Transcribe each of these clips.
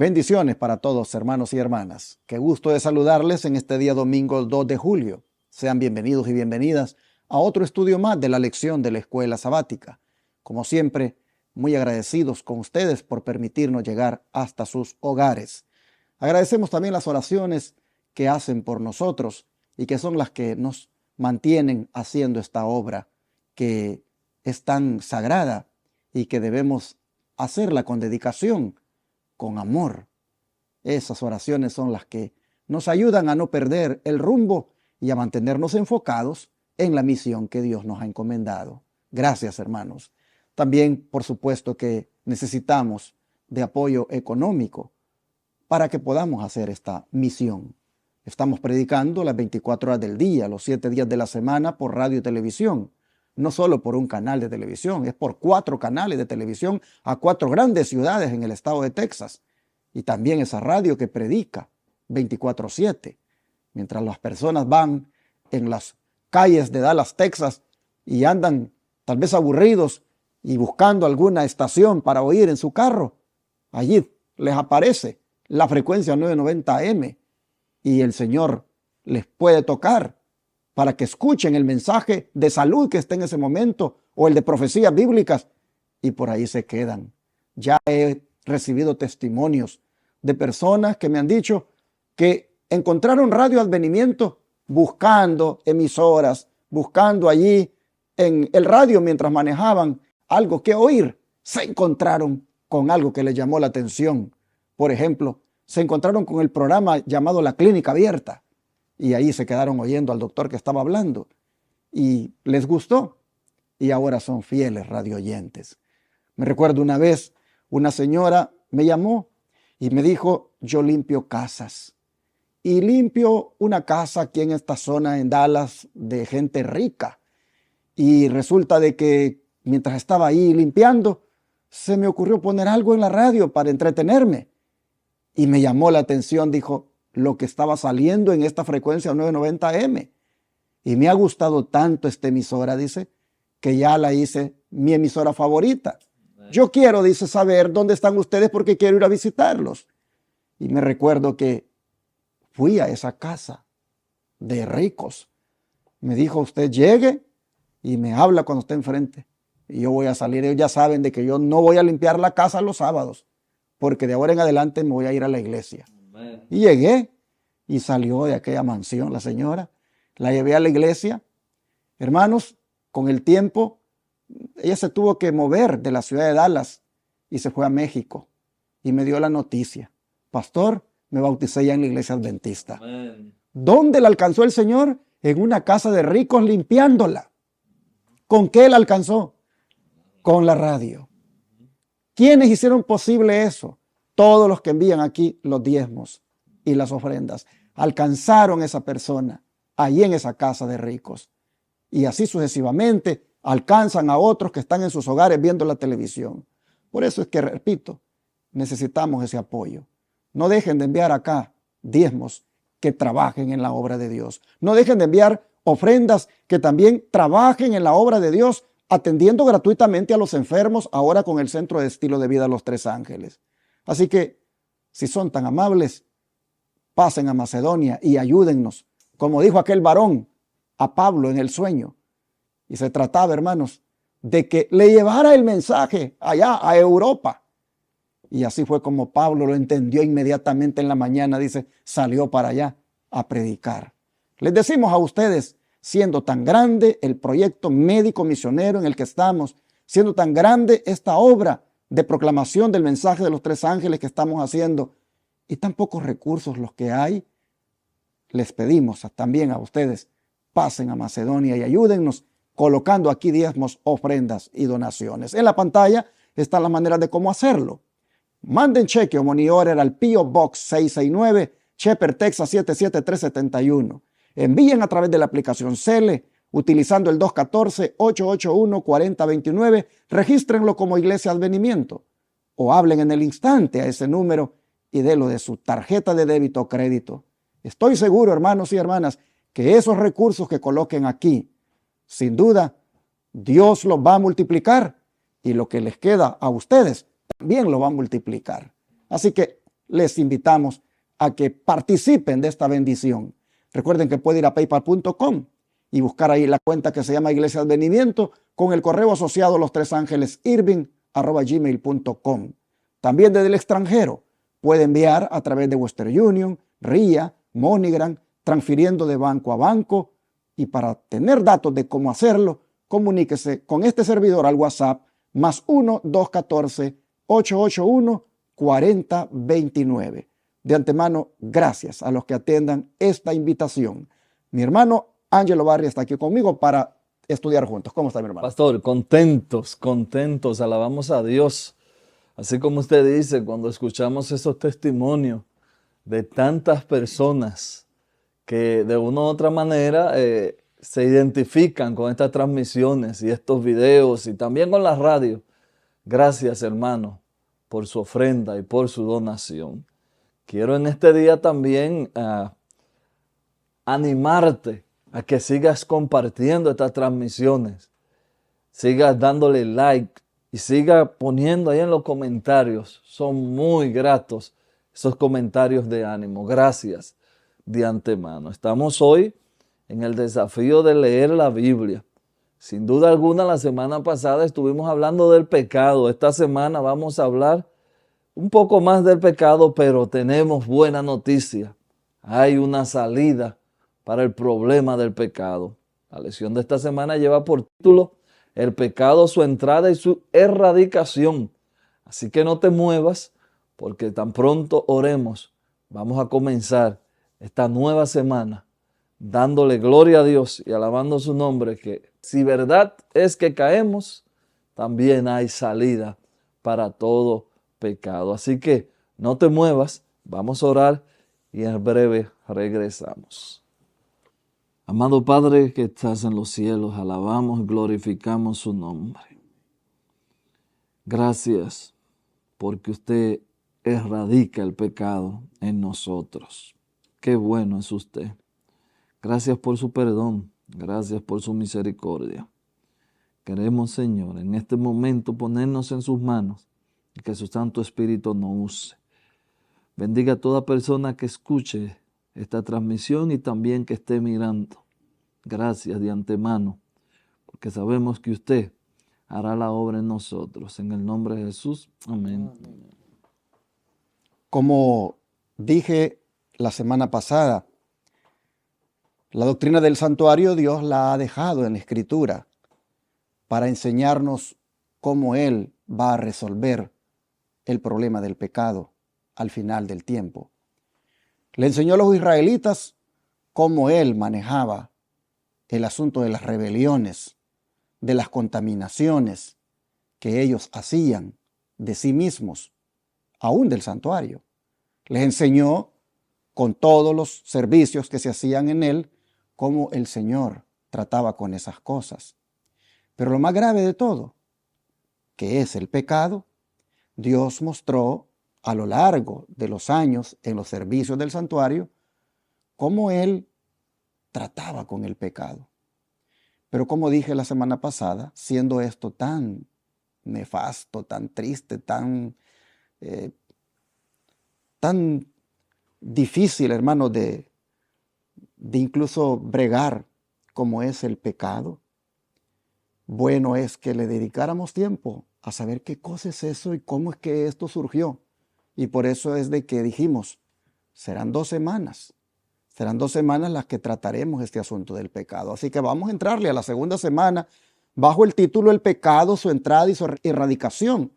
Bendiciones para todos, hermanos y hermanas. Qué gusto de saludarles en este día domingo 2 de julio. Sean bienvenidos y bienvenidas a otro estudio más de la lección de la escuela sabática. Como siempre, muy agradecidos con ustedes por permitirnos llegar hasta sus hogares. Agradecemos también las oraciones que hacen por nosotros y que son las que nos mantienen haciendo esta obra que es tan sagrada y que debemos hacerla con dedicación, con amor. Esas oraciones son las que nos ayudan a no perder el rumbo y a mantenernos enfocados en la misión que Dios nos ha encomendado. Gracias, hermanos. También, por supuesto, que necesitamos de apoyo económico para que podamos hacer esta misión. Estamos predicando las 24 horas del día, los 7 días de la semana por radio y televisión. No solo por un canal de televisión, es por 4 canales de televisión a 4 grandes ciudades en el estado de Texas. Y también esa radio que predica 24/7. Mientras las personas van en las calles de Dallas, Texas, y andan tal vez aburridos y buscando alguna estación para oír en su carro, allí les aparece la frecuencia 990 AM y el Señor les puede tocar para que escuchen el mensaje de salud que esté en ese momento o el de profecías bíblicas y por ahí se quedan. Ya he recibido testimonios de personas que me han dicho que encontraron Radio Advenimiento buscando emisoras, buscando allí en el radio mientras manejaban algo que oír. Se encontraron con algo que les llamó la atención. Por ejemplo, se encontraron con el programa llamado La Clínica Abierta. Y ahí se quedaron oyendo al doctor que estaba hablando. Y les gustó. Y ahora son fieles radioyentes. Me recuerdo una vez, una señora me llamó y me dijo, yo limpio casas. Y limpio una casa aquí en esta zona en Dallas de gente rica. Y resulta de que mientras estaba ahí limpiando, se me ocurrió poner algo en la radio para entretenerme. Y me llamó la atención, dijo, lo que estaba saliendo en esta frecuencia 990 AM. Y me ha gustado tanto esta emisora, dice, que ya la hice mi emisora favorita. Yo quiero, dice, saber dónde están ustedes porque quiero ir a visitarlos. Y me recuerdo que fui a esa casa de ricos. Me dijo, usted llegue y me habla cuando esté enfrente. Y yo voy a salir. Ellos ya saben de que yo no voy a limpiar la casa los sábados, porque de ahora en adelante me voy a ir a la iglesia. Y llegué y salió de aquella mansión la señora. La llevé a la iglesia. Hermanos, con el tiempo, ella se tuvo que mover de la ciudad de Dallas y se fue a México. Y me dio la noticia. Pastor, me bauticé ya en la iglesia adventista. Amén. ¿Dónde la alcanzó el Señor? En una casa de ricos limpiándola. ¿Con qué la alcanzó? Con la radio. ¿Quiénes hicieron posible eso? Todos los que envían aquí los diezmos y las ofrendas. Alcanzaron esa persona allí en esa casa de ricos. Y así sucesivamente alcanzan a otros que están en sus hogares viendo la televisión. Por eso es que, repito, necesitamos ese apoyo. No dejen de enviar acá diezmos que trabajen en la obra de Dios. No dejen de enviar ofrendas que también trabajen en la obra de Dios, atendiendo gratuitamente a los enfermos ahora con el Centro de Estilo de Vida Los Tres Ángeles. Así que, si son tan amables, pasen a Macedonia y ayúdennos. Como dijo aquel varón a Pablo en el sueño. Y se trataba, hermanos, de que le llevara el mensaje allá a Europa. Y así fue como Pablo lo entendió inmediatamente en la mañana, dice, salió para allá a predicar. Les decimos a ustedes, siendo tan grande el proyecto médico misionero en el que estamos, siendo tan grande esta obra de proclamación del mensaje de los tres ángeles que estamos haciendo, y tan pocos recursos los que hay, les pedimos también a ustedes, pasen a Macedonia y ayúdennos colocando aquí diezmos, ofrendas y donaciones. En la pantalla están las maneras de cómo hacerlo. Manden cheque o money order al P.O. Box 669, Shepherd, Texas 77371. Envíen a través de la aplicación Cele, utilizando el 214-881-4029. Regístrenlo como Iglesia Advenimiento o hablen en el instante a ese número y délo de su tarjeta de débito o crédito. Estoy seguro, hermanos y hermanas, que esos recursos que coloquen aquí, sin duda, Dios los va a multiplicar y lo que les queda a ustedes también lo va a multiplicar. Así que les invitamos a que participen de esta bendición. Recuerden que pueden ir a paypal.com y buscar ahí la cuenta que se llama Iglesia Advenimiento con el correo asociado lostresangelesirving@gmail.com. También desde el extranjero puede enviar a través de Western Union, RIA, MoneyGram, transfiriendo de banco a banco. Y para tener datos de cómo hacerlo, comuníquese con este servidor al WhatsApp +1 214 881 4029. De antemano, gracias a los que atiendan esta invitación. Mi hermano Ángelo Barri está aquí conmigo para estudiar juntos. ¿Cómo está, mi hermano? Pastor, contentos, alabamos a Dios. Así como usted dice, cuando escuchamos esos testimonios de tantas personas que de una u otra manera se identifican con estas transmisiones y estos videos y también con la radio. Gracias, hermano, por su ofrenda y por su donación. Quiero en este día también animarte a que sigas compartiendo estas transmisiones, sigas dándole like y sigas poniendo ahí en los comentarios. Son muy gratos esos comentarios de ánimo. Gracias de antemano. Estamos hoy en el desafío de leer la Biblia. Sin duda alguna, la semana pasada estuvimos hablando del pecado. Esta semana vamos a hablar un poco más del pecado, pero tenemos buena noticia. Hay una salida para el problema del pecado. La lección de esta semana lleva por título El pecado, su entrada y su erradicación. Así que no te muevas, porque tan pronto oremos, vamos a comenzar esta nueva semana dándole gloria a Dios y alabando su nombre, que si verdad es que caemos, también hay salida para todo pecado. Así que no te muevas, vamos a orar y en breve regresamos. Amado Padre que estás en los cielos, alabamos y glorificamos su nombre. Gracias porque usted erradica el pecado en nosotros. Qué bueno es usted. Gracias por su perdón, gracias por su misericordia. Queremos, Señor, en este momento ponernos en sus manos y que su Santo Espíritu nos use. Bendiga a toda persona que escuche esta transmisión y también que esté mirando. Gracias de antemano, porque sabemos que usted hará la obra en nosotros. En el nombre de Jesús, amén. Como dije la semana pasada, la doctrina del santuario Dios la ha dejado en la Escritura para enseñarnos cómo Él va a resolver el problema del pecado al final del tiempo. Le enseñó a los israelitas cómo Él manejaba el asunto de las rebeliones, de las contaminaciones que ellos hacían de sí mismos, aún del santuario. Les enseñó con todos los servicios que se hacían en Él, cómo el Señor trataba con esas cosas. Pero lo más grave de todo, que es el pecado, Dios mostró a lo largo de los años en los servicios del santuario cómo Él trataba con el pecado. Pero como dije la semana pasada, siendo esto tan nefasto, tan triste, tan difícil, hermano, de incluso bregar como es el pecado, bueno es que le dedicáramos tiempo a saber qué cosa es eso y cómo es que esto surgió. Y por eso es de que dijimos, serán 2 semanas las que trataremos este asunto del pecado. Así que vamos a entrarle a la segunda semana bajo el título El pecado, su entrada y su erradicación.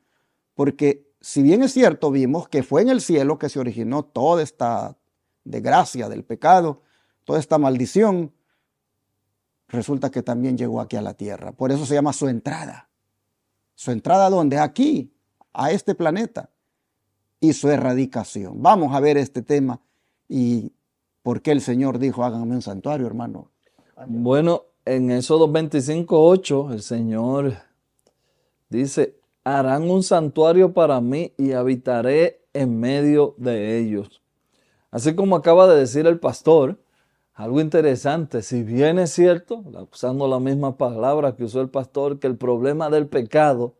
Porque si bien es cierto, vimos que fue en el cielo que se originó toda esta desgracia del pecado, toda esta maldición, resulta que también llegó aquí a la tierra. Por eso se llama su entrada. ¿Su entrada dónde? Aquí, a este planeta. Y su erradicación. Vamos a ver este tema y por qué el Señor dijo, háganme un santuario, hermano. Bueno, en Éxodo 25:8, el Señor dice, harán un santuario para mí y habitaré en medio de ellos. Así como acaba de decir el pastor, algo interesante, si bien es cierto, usando la misma palabra que usó el pastor, que el problema del pecado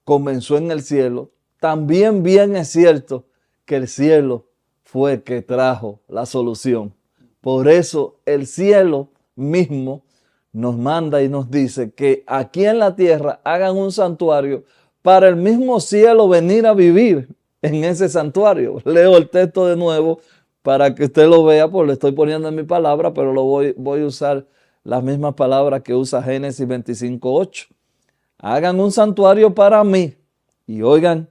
comenzó en el cielo, también bien es cierto que el cielo fue que trajo la solución. Por eso el cielo mismo nos manda y nos dice que aquí en la tierra hagan un santuario para el mismo cielo venir a vivir en ese santuario. Leo el texto de nuevo para que usted lo vea, porque lo estoy poniendo en mi palabra, pero voy a usar las mismas palabras que usa Génesis 25:8. Hagan un santuario para mí. Y oigan,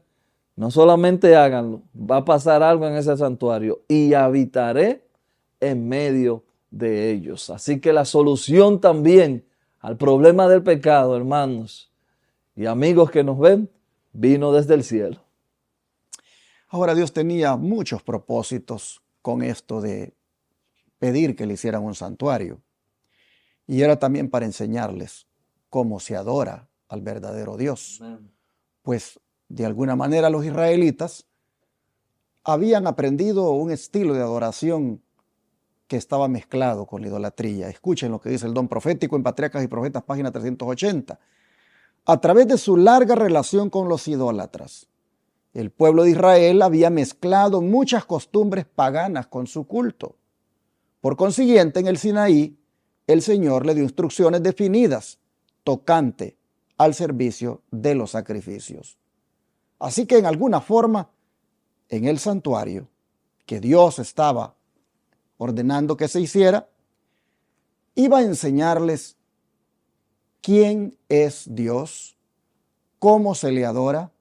no solamente háganlo, va a pasar algo en ese santuario y habitaré en medio de ellos. Así que la solución también al problema del pecado, hermanos y amigos que nos ven, vino desde el cielo. Ahora, Dios tenía muchos propósitos con esto de pedir que le hicieran un santuario. Y era también para enseñarles cómo se adora al verdadero Dios. Amén. Pues de alguna manera los israelitas habían aprendido un estilo de adoración que estaba mezclado con la idolatría. Escuchen lo que dice el don profético en Patriarcas y Profetas, página 380. A través de su larga relación con los idólatras, el pueblo de Israel había mezclado muchas costumbres paganas con su culto. Por consiguiente, en el Sinaí, el Señor le dio instrucciones definidas tocante al servicio de los sacrificios. Así que en alguna forma, en el santuario que Dios estaba ordenando que se hiciera, iba a enseñarles quién es Dios, cómo se le adora,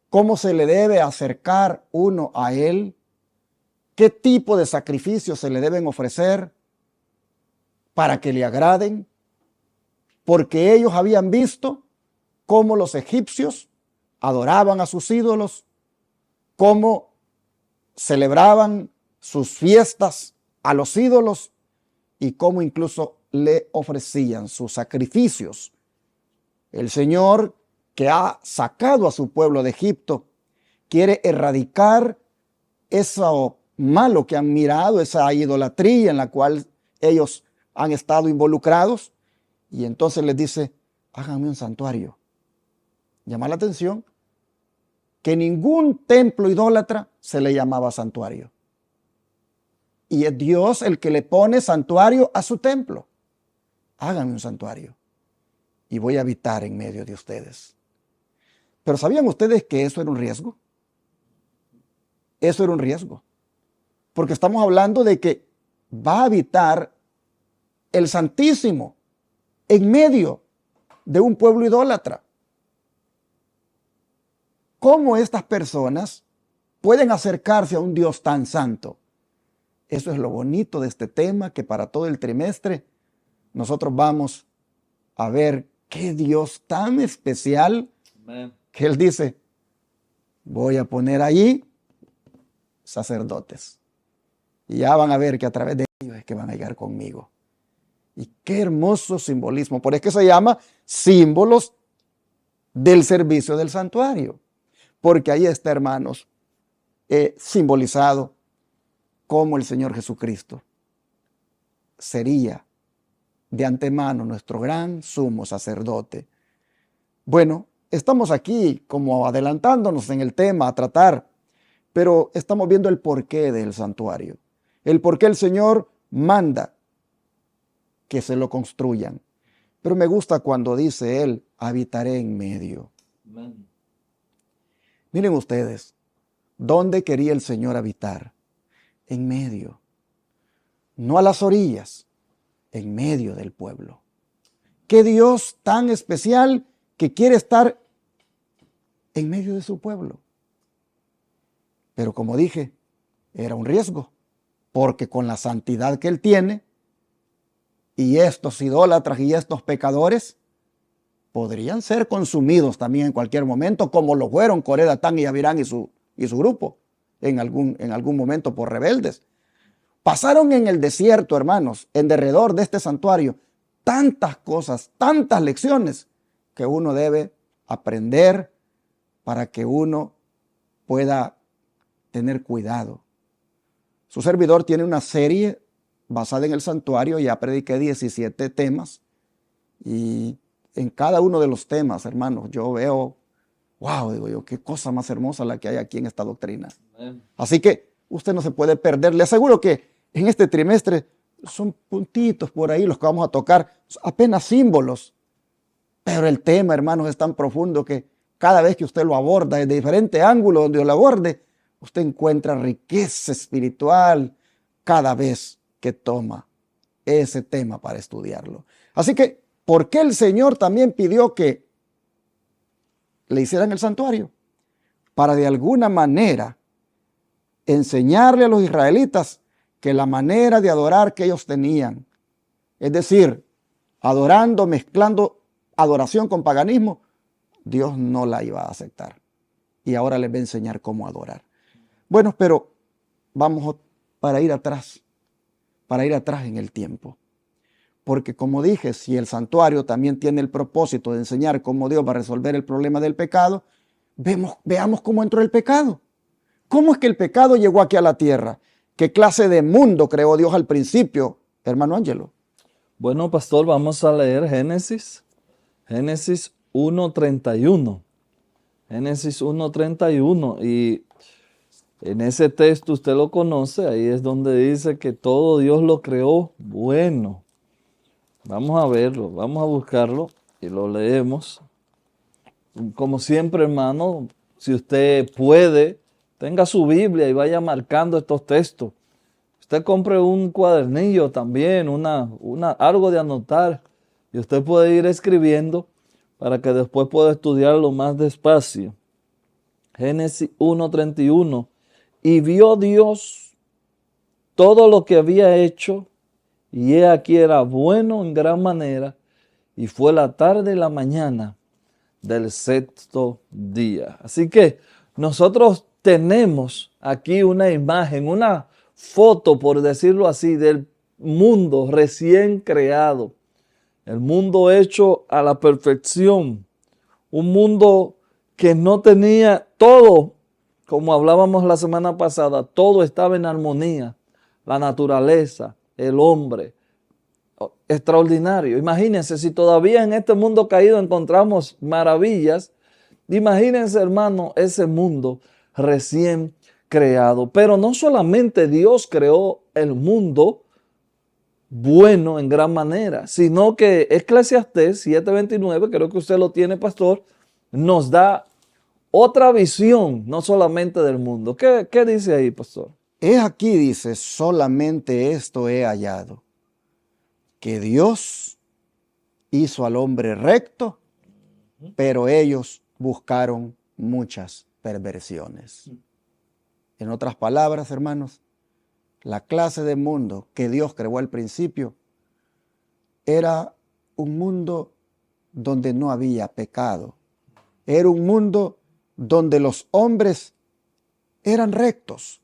cómo se le debe acercar uno a Él, qué tipo de sacrificios se le deben ofrecer para que le agraden, porque ellos habían visto cómo los egipcios adoraban a sus ídolos, cómo celebraban sus fiestas a los ídolos y cómo incluso le ofrecían sus sacrificios. El Señor, que ha sacado a su pueblo de Egipto, quiere erradicar eso malo que han mirado, esa idolatría en la cual ellos han estado involucrados, y entonces les dice: háganme un santuario. Llama la atención que ningún templo idólatra se le llamaba santuario. Y es Dios el que le pone santuario a su templo. Háganme un santuario y voy a habitar en medio de ustedes. Pero ¿sabían ustedes que eso era un riesgo? Eso era un riesgo. Porque estamos hablando de que va a habitar el Santísimo en medio de un pueblo idólatra. ¿Cómo estas personas pueden acercarse a un Dios tan santo? Eso es lo bonito de este tema, que para todo el trimestre nosotros vamos a ver qué Dios tan especial. Amén. Que Él dice: voy a poner allí sacerdotes. Y ya van a ver que a través de ellos es que van a llegar conmigo. Y qué hermoso simbolismo. Por eso se llama símbolos del servicio del santuario. Porque ahí está, hermanos, simbolizado cómo el Señor Jesucristo sería de antemano nuestro gran sumo sacerdote. Bueno, estamos aquí como adelantándonos en el tema a tratar, pero estamos viendo el porqué del santuario, el por qué el Señor manda que se lo construyan. Pero me gusta cuando dice Él: habitaré en medio. Amén. Miren ustedes, ¿dónde quería el Señor habitar? En medio. No a las orillas, en medio del pueblo. Qué Dios tan especial que quiere estar en medio de su pueblo. Pero como dije, era un riesgo, porque con la santidad que Él tiene, y estos idólatras y estos pecadores podrían ser consumidos también en cualquier momento, como lo fueron Coré, Datán y Abirán y su grupo en algún momento por rebeldes. Pasaron en el desierto, hermanos, en derredor de este santuario, tantas cosas, tantas lecciones que uno debe aprender para que uno pueda tener cuidado. Su servidor tiene una serie basada en el santuario, ya prediqué 17 temas, y en cada uno de los temas, hermanos, yo veo Wow, digo yo, qué cosa más hermosa la que hay aquí en esta doctrina. Amén. Así que usted no se puede perder. Le aseguro que en este trimestre son puntitos por ahí los que vamos a tocar, apenas símbolos. Pero el tema, hermanos, es tan profundo que cada vez que usted lo aborda desde diferente ángulo donde lo aborde, usted encuentra riqueza espiritual cada vez que toma ese tema para estudiarlo. Así que, ¿por qué el Señor también pidió que le hicieran el santuario? Para de alguna manera enseñarle a los israelitas que la manera de adorar que ellos tenían, es decir, adorando, mezclando adoración con paganismo, Dios no la iba a aceptar. Y ahora les va a enseñar cómo adorar. Bueno, pero vamos para ir atrás en el tiempo. Porque como dije, si el santuario también tiene el propósito de enseñar cómo Dios va a resolver el problema del pecado, veamos cómo entró el pecado. ¿Cómo es que el pecado llegó aquí a la tierra? ¿Qué clase de mundo creó Dios al principio, hermano Ángelo? Bueno, pastor, vamos a leer Génesis 1:31. Génesis 1:31. Y en ese texto usted lo conoce, ahí es donde dice que todo Dios lo creó bueno. Vamos a verlo, vamos a buscarlo y lo leemos. Como siempre, hermano, si usted puede, tenga su Biblia y vaya marcando estos textos. Usted compre un cuadernillo también, algo de anotar, y usted puede ir escribiendo para que después pueda estudiarlo más despacio. Génesis 1:31. Y vio Dios todo lo que había hecho, y he aquí era bueno en gran manera, y fue la tarde y la mañana del sexto día. Así que nosotros tenemos aquí una imagen, una foto, por decirlo así, del mundo recién creado, el mundo hecho a la perfección, un mundo que no tenía todo, como hablábamos la semana pasada, todo estaba en armonía, la naturaleza, el hombre, extraordinario. Imagínense, si todavía en este mundo caído encontramos maravillas, imagínense, hermano, ese mundo recién creado. Pero no solamente Dios creó el mundo bueno en gran manera, sino que Eclesiastés 7:29, creo que usted lo tiene, pastor, nos da otra visión, no solamente del mundo. ¿Qué dice ahí, pastor? He aquí, dice, solamente esto he hallado, que Dios hizo al hombre recto, pero ellos buscaron muchas perversiones. En otras palabras, hermanos, la clase de mundo que Dios creó al principio era un mundo donde no había pecado. Era un mundo donde los hombres eran rectos.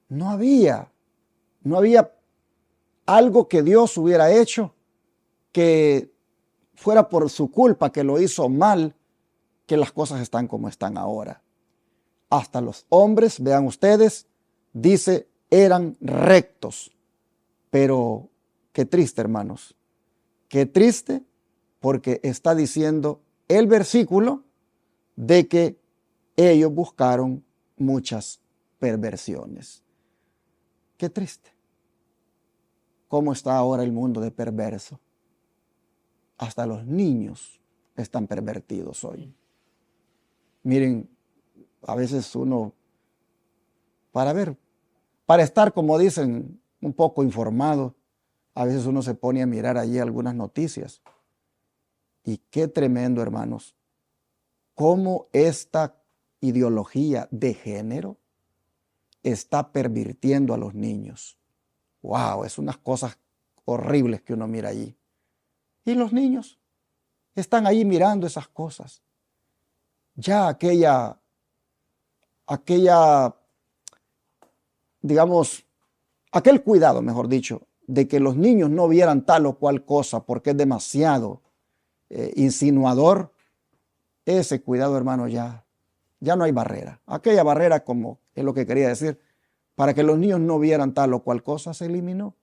No había algo que Dios hubiera hecho que fuera por su culpa, que lo hizo mal, que las cosas están como están ahora. Hasta los hombres, vean ustedes, dice, eran rectos. Pero qué triste, hermanos. Qué triste, porque está diciendo el versículo de que ellos buscaron muchas perversiones. Qué triste. ¿Cómo está ahora el mundo de perverso? Hasta los niños están pervertidos hoy. Miren, a veces uno, para estar, como dicen, un poco informado, a veces uno se pone a mirar allí algunas noticias. Y qué tremendo, hermanos, cómo esta ideología de género está pervirtiendo a los niños. ¡Wow! Es unas cosas horribles que uno mira allí. Y los niños están ahí mirando esas cosas. Ya digamos, aquel cuidado, mejor dicho, de que los niños no vieran tal o cual cosa porque es demasiado insinuador, ese cuidado, hermano, ya no hay barrera. Aquella barrera, como es lo que quería decir, para que los niños no vieran tal o cual cosa, se eliminó.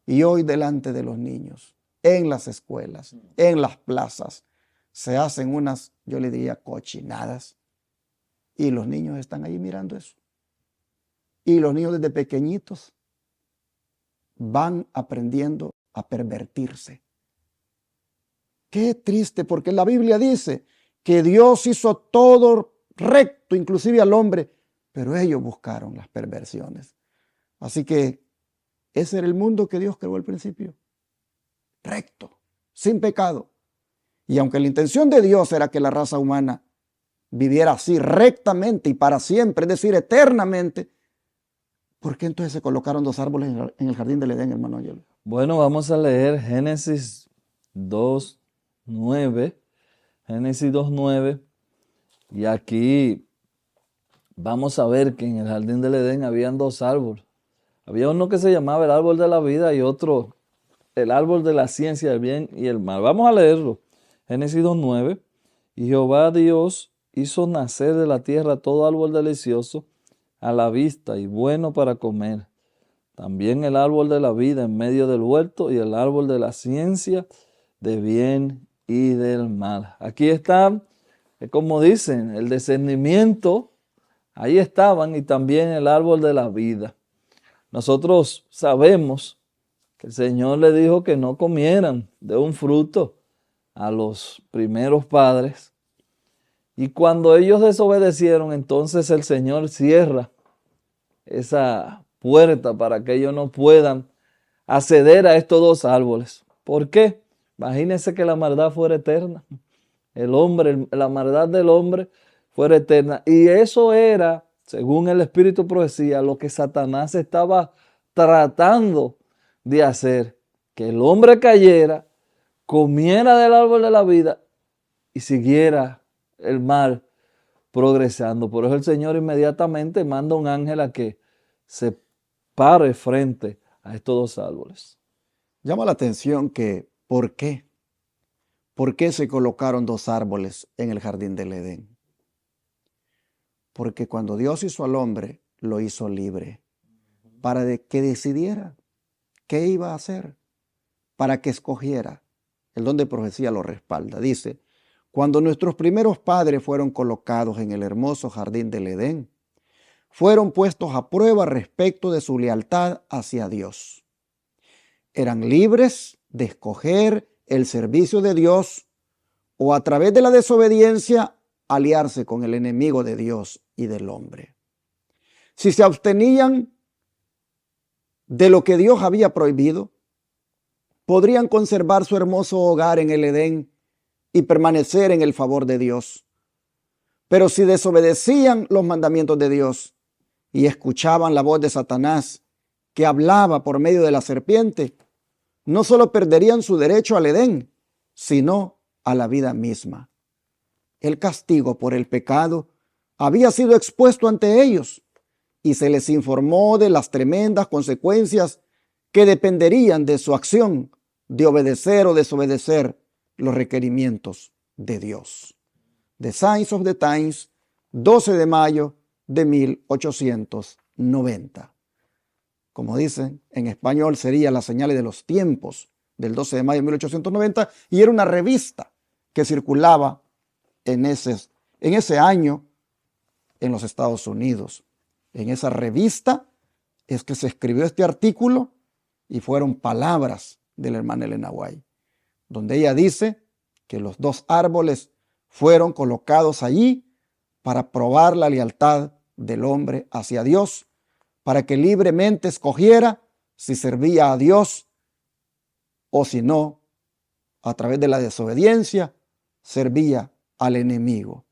Y hoy delante de los niños, en las escuelas, en las plazas, se hacen unas, yo le diría, cochinadas. Y los niños están ahí mirando eso. Y los niños desde pequeñitos van aprendiendo a pervertirse. Qué triste, porque la Biblia dice que Dios hizo todo recto, inclusive al hombre, pero ellos buscaron las perversiones. Así que ese era el mundo que Dios creó al principio. Recto, sin pecado. Y aunque la intención de Dios era que la raza humana viviera así rectamente y para siempre, es decir, eternamente, ¿por qué entonces se colocaron dos árboles en el jardín del Edén, hermano Angelo? Bueno, vamos a leer Génesis 2:9. Génesis 2:9. Y aquí vamos a ver que en el jardín del Edén habían dos árboles. Había uno que se llamaba el árbol de la vida y otro el árbol de la ciencia del bien y el mal. Vamos a leerlo. Génesis 2:9. Y Jehová Dios hizo nacer de la tierra todo árbol delicioso a la vista y bueno para comer. También el árbol de la vida en medio del huerto y el árbol de la ciencia de bien y del mal. Aquí está, como dicen, el discernimiento. Ahí estaban y también el árbol de la vida. Nosotros sabemos que el Señor le dijo que no comieran de un fruto a los primeros padres. Y cuando ellos desobedecieron, entonces el Señor cierra esa puerta para que ellos no puedan acceder a estos dos árboles. ¿Por qué? Imagínense que la maldad fuera eterna. La maldad del hombre fuera eterna. Y eso era, según el Espíritu Profecía, lo que Satanás estaba tratando de hacer. Que el hombre cayera, comiera del árbol de la vida y siguiera el mal progresando. Por eso el Señor inmediatamente manda un ángel a que se pare frente a estos dos árboles. Llama la atención que, ¿por qué? ¿Por qué se colocaron dos árboles en el jardín del Edén? Porque cuando Dios hizo al hombre, lo hizo libre, para que decidiera qué iba a hacer, para que escogiera. El don de profecía lo respalda. Dice, cuando nuestros primeros padres fueron colocados en el hermoso jardín del Edén, fueron puestos a prueba respecto de su lealtad hacia Dios. Eran libres de escoger el servicio de Dios o a través de la desobediencia aliarse con el enemigo de Dios y del hombre. Si se abstenían de lo que Dios había prohibido, podrían conservar su hermoso hogar en el Edén y permanecer en el favor de Dios. Pero si desobedecían los mandamientos de Dios y escuchaban la voz de Satanás que hablaba por medio de la serpiente, no solo perderían su derecho al Edén, sino a la vida misma. El castigo por el pecado había sido expuesto ante ellos y se les informó de las tremendas consecuencias que dependerían de su acción de obedecer o desobedecer los requerimientos de Dios. The Signs of the Times, 12 de mayo de 1890. Como dicen en español, sería Las Señales de los Tiempos del 12 de mayo de 1890 y era una revista que circulaba en ese año en los Estados Unidos. En esa revista es que se escribió este artículo y fueron palabras de la hermana Elena White, donde ella dice que los dos árboles fueron colocados allí para probar la lealtad del hombre hacia Dios, para que libremente escogiera si servía a Dios o si no, a través de la desobediencia, servía al enemigo.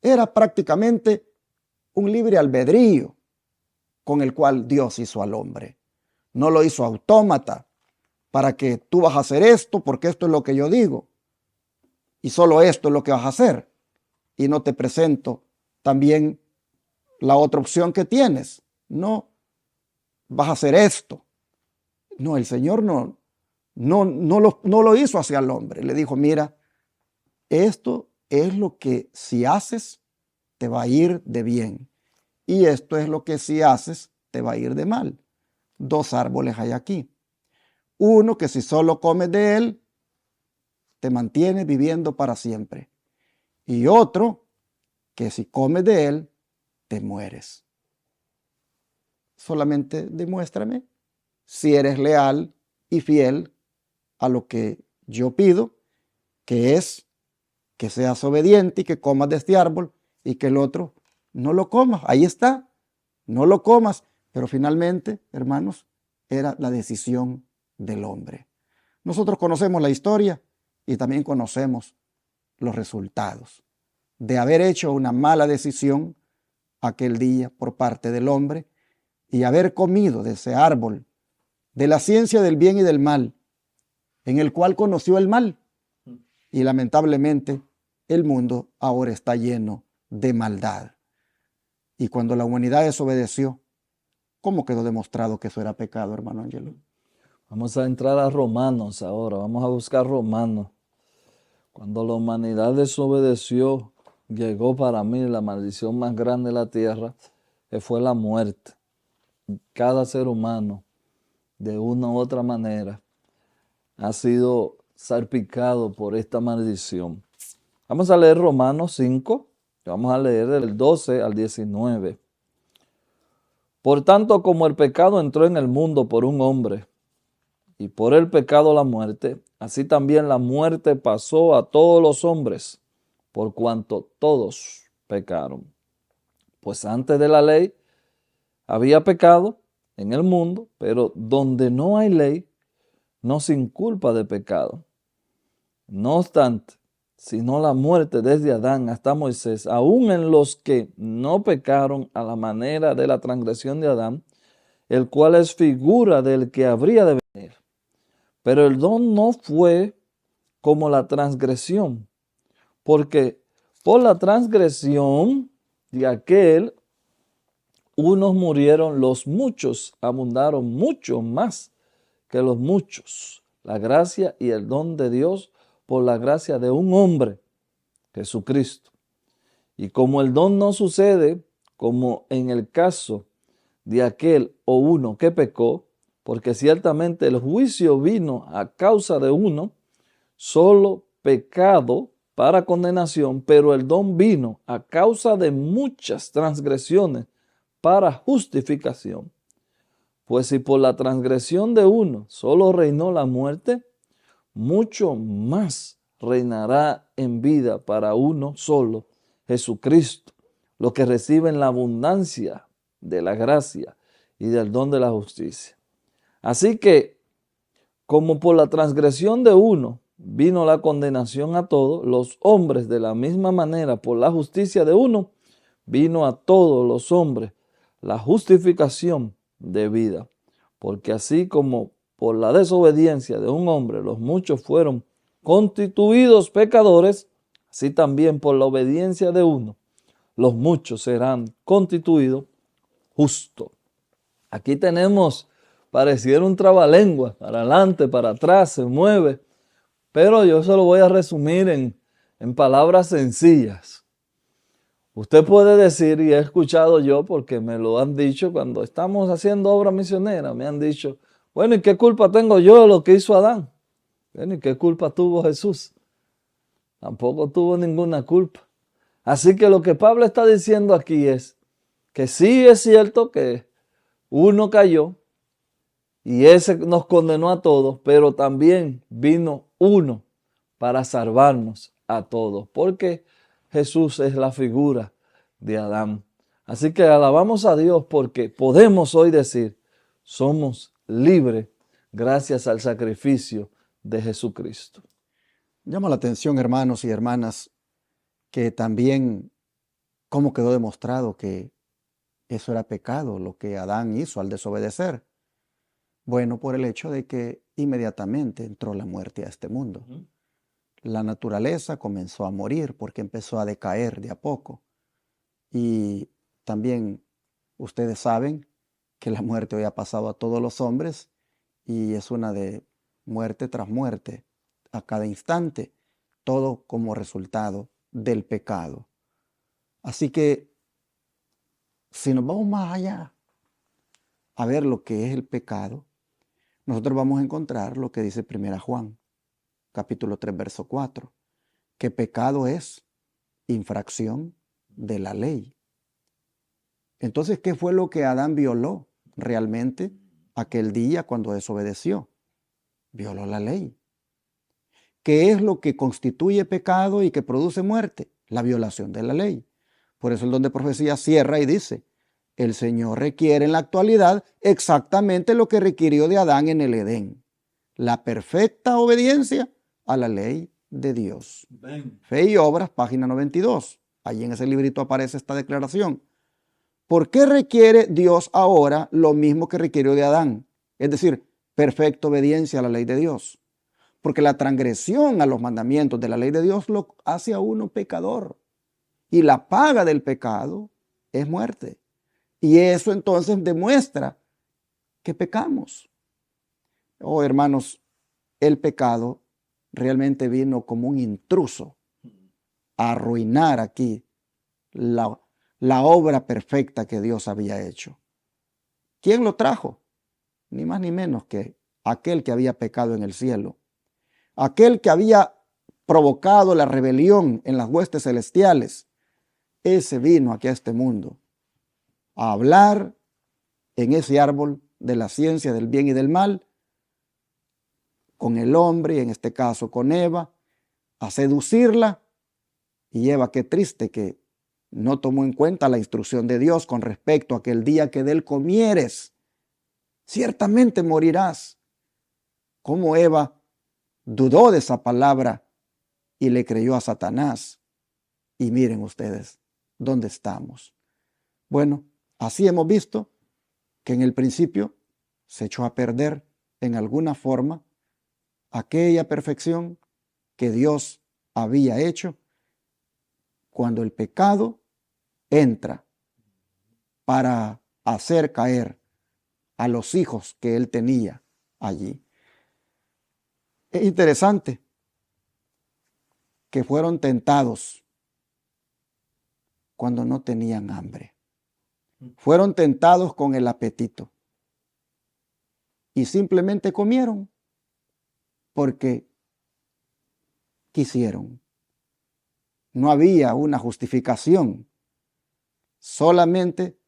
Era prácticamente un libre albedrío con el cual Dios hizo al hombre. No lo hizo autómata para que tú vas a hacer esto porque esto es lo que yo digo y solo esto es lo que vas a hacer y no te presento también la otra opción que tienes. No, vas a hacer esto. No, el Señor no lo hizo hacia el hombre. Le dijo, mira, esto es lo que si haces te va a ir de bien y esto es lo que si haces te va a ir de mal. Dos árboles hay aquí. Uno que si solo comes de él te mantiene viviendo para siempre. Y otro que si comes de él, te mueres. Solamente demuéstrame si eres leal y fiel a lo que yo pido, que es que seas obediente y que comas de este árbol y que el otro no lo comas. Ahí está, no lo comas. Pero finalmente, hermanos, era la decisión del hombre. Nosotros conocemos la historia y también conocemos los resultados de haber hecho una mala decisión aquel día por parte del hombre y haber comido de ese árbol de la ciencia del bien y del mal, en el cual conoció el mal. Y lamentablemente el mundo ahora está lleno de maldad. Y cuando la humanidad desobedeció, ¿cómo quedó demostrado que eso era pecado, hermano Ángelo? Vamos a entrar a Romanos ahora, vamos a buscar Romanos. Cuando la humanidad desobedeció, llegó para mí la maldición más grande de la tierra, que fue la muerte. Cada ser humano, de una u otra manera, ha sido salpicado por esta maldición. Vamos a leer Romanos 5, vamos a leer del 12 al 19. Por tanto, como el pecado entró en el mundo por un hombre, y por el pecado la muerte, así también la muerte pasó a todos los hombres, por cuanto todos pecaron. Pues antes de la ley había pecado en el mundo, pero donde no hay ley, no se inculpa de pecado. No obstante, sino la muerte desde Adán hasta Moisés, aun en los que no pecaron a la manera de la transgresión de Adán, el cual es figura del que habría de venir. Pero el don no fue como la transgresión, porque por la transgresión de aquel, unos murieron, los muchos abundaron mucho más que los muchos. La gracia y el don de Dios por la gracia de un hombre, Jesucristo. Y como el don no sucede, como en el caso de aquel o uno que pecó, porque ciertamente el juicio vino a causa de uno, solo pecado para condenación, pero el don vino a causa de muchas transgresiones para justificación. Pues si por la transgresión de uno solo reinó la muerte, mucho más reinará en vida para uno solo, Jesucristo, los que reciben la abundancia de la gracia y del don de la justicia. Así que, como por la transgresión de uno vino la condenación a todos, los hombres de la misma manera por la justicia de uno vino a todos los hombres la justificación de vida. Porque así como por la desobediencia de un hombre los muchos fueron constituidos pecadores, así también por la obediencia de uno los muchos serán constituidos justos. Aquí tenemos, pareciera un trabalengua, para adelante, para atrás, se mueve, pero yo se lo voy a resumir en palabras sencillas. Usted puede decir, y he escuchado yo porque me lo han dicho cuando estamos haciendo obra misionera, me han dicho, bueno, ¿y qué culpa tengo yo de lo que hizo Adán? Bueno, ¿y qué culpa tuvo Jesús? Tampoco tuvo ninguna culpa. Así que lo que Pablo está diciendo aquí es que sí es cierto que uno cayó y ese nos condenó a todos, pero también vino uno para salvarnos a todos, porque Jesús es la figura de Adán. Así que alabamos a Dios porque podemos hoy decir, somos libres gracias al sacrificio de Jesucristo. Llama la atención, hermanos y hermanas, que también cómo quedó demostrado que eso era pecado, lo que Adán hizo al desobedecer. Bueno, por el hecho de que inmediatamente entró la muerte a este mundo. La naturaleza comenzó a morir porque empezó a decaer de a poco. Y también ustedes saben que la muerte hoy ha pasado a todos los hombres y es una de muerte tras muerte, a cada instante, todo como resultado del pecado. Así que si nos vamos más allá a ver lo que es el pecado, nosotros vamos a encontrar lo que dice 1 Juan, capítulo 3, verso 4, que pecado es infracción de la ley. Entonces, ¿qué fue lo que Adán violó realmente aquel día cuando desobedeció? Violó la ley. ¿Qué es lo que constituye pecado y que produce muerte? La violación de la ley. Por eso el don de profecía cierra y dice, el Señor requiere en la actualidad exactamente lo que requirió de Adán en el Edén, la perfecta obediencia a la ley de Dios. Ven. Fe y Obras, página 92. Allí en ese librito aparece esta declaración. ¿Por qué requiere Dios ahora lo mismo que requirió de Adán? Es decir, perfecta obediencia a la ley de Dios. Porque la transgresión a los mandamientos de la ley de Dios lo hace a uno pecador. Y la paga del pecado es muerte. Y eso entonces demuestra que pecamos. Oh, hermanos, el pecado realmente vino como un intruso a arruinar aquí la obra perfecta que Dios había hecho. ¿Quién lo trajo? Ni más ni menos que aquel que había pecado en el cielo. Aquel que había provocado la rebelión en las huestes celestiales. Ese vino aquí a este mundo a hablar en ese árbol de la ciencia del bien y del mal con el hombre, y en este caso con Eva, a seducirla. Y Eva, qué triste que no tomó en cuenta la instrucción de Dios con respecto a que el día que de él comieres, ciertamente morirás. Como Eva dudó de esa palabra y le creyó a Satanás. Y miren ustedes, ¿dónde estamos? Bueno, así hemos visto que en el principio se echó a perder en alguna forma aquella perfección que Dios había hecho cuando el pecado entra para hacer caer a los hijos que él tenía allí. Es interesante que fueron tentados cuando no tenían hambre. Fueron tentados con el apetito y simplemente comieron porque quisieron. No había una justificación, solamente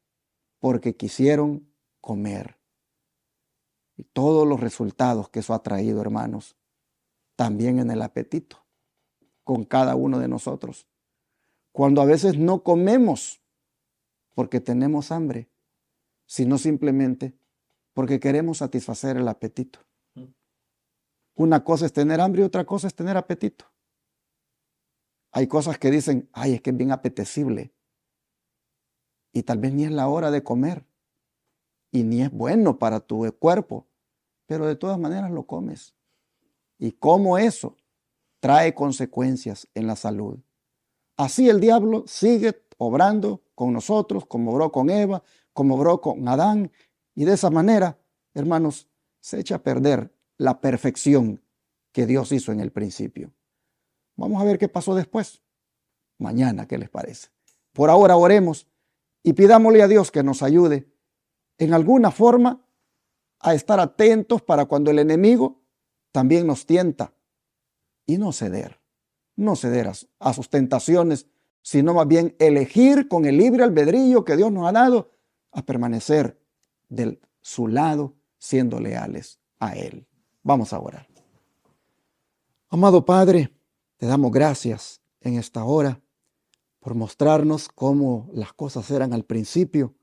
porque quisieron comer. Y todos los resultados que eso ha traído, hermanos, también en el apetito, con cada uno de nosotros. Cuando a veces no comemos porque tenemos hambre, sino simplemente porque queremos satisfacer el apetito. Una cosa es tener hambre y otra cosa es tener apetito. Hay cosas que dicen, ay, es que es bien apetecible. Y tal vez ni es la hora de comer. Y ni es bueno para tu cuerpo. Pero de todas maneras lo comes. Y cómo eso trae consecuencias en la salud. Así el diablo sigue obrando con nosotros, como obró con Eva, como obró con Adán. Y de esa manera, hermanos, se echa a perder la perfección que Dios hizo en el principio. Vamos a ver qué pasó después. Mañana, ¿qué les parece? Por ahora oremos y pidámosle a Dios que nos ayude en alguna forma a estar atentos para cuando el enemigo también nos tienta y no ceder a sus tentaciones, sino más bien elegir con el libre albedrío que Dios nos ha dado a permanecer de su lado siendo leales a Él. Vamos a orar. Amado Padre, te damos gracias en esta hora por mostrarnos cómo las cosas eran al principio,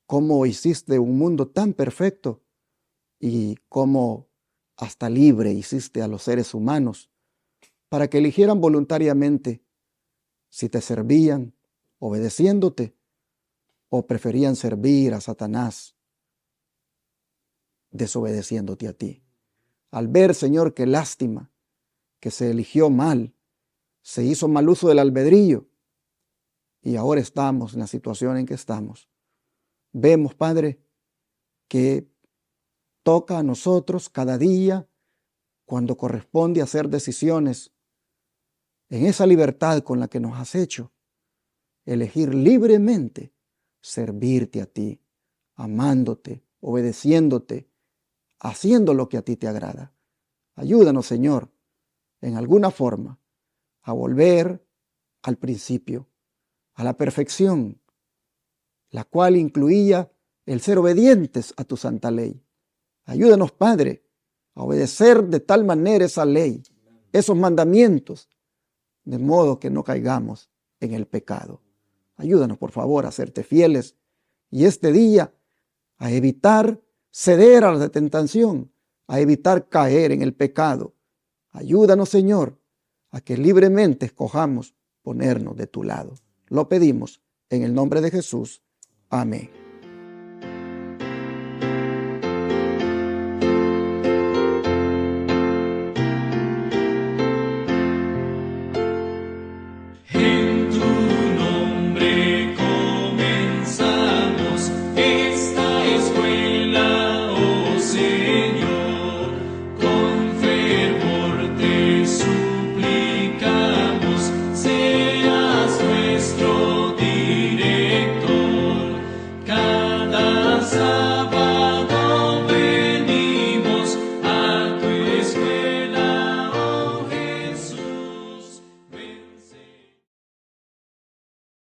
cómo hiciste un mundo tan perfecto y cómo hasta libre hiciste a los seres humanos para que eligieran voluntariamente si te servían obedeciéndote o preferían servir a Satanás desobedeciéndote a ti. Al ver, Señor, qué lástima que se eligió mal, se hizo mal uso del albedrío y ahora estamos en la situación en que estamos. Vemos, Padre, que toca a nosotros cada día cuando corresponde hacer decisiones en esa libertad con la que nos has hecho, elegir libremente servirte a ti, amándote, obedeciéndote, haciendo lo que a ti te agrada. Ayúdanos, Señor, en alguna forma, a volver al principio, a la perfección, la cual incluía el ser obedientes a tu santa ley. Ayúdanos, Padre, a obedecer de tal manera esa ley, esos mandamientos, de modo que no caigamos en el pecado. Ayúdanos, por favor, a serte fieles y este día a evitar ceder a la tentación, a evitar caer en el pecado. Ayúdanos, Señor, a que libremente escojamos ponernos de tu lado. Lo pedimos en el nombre de Jesús. Amén.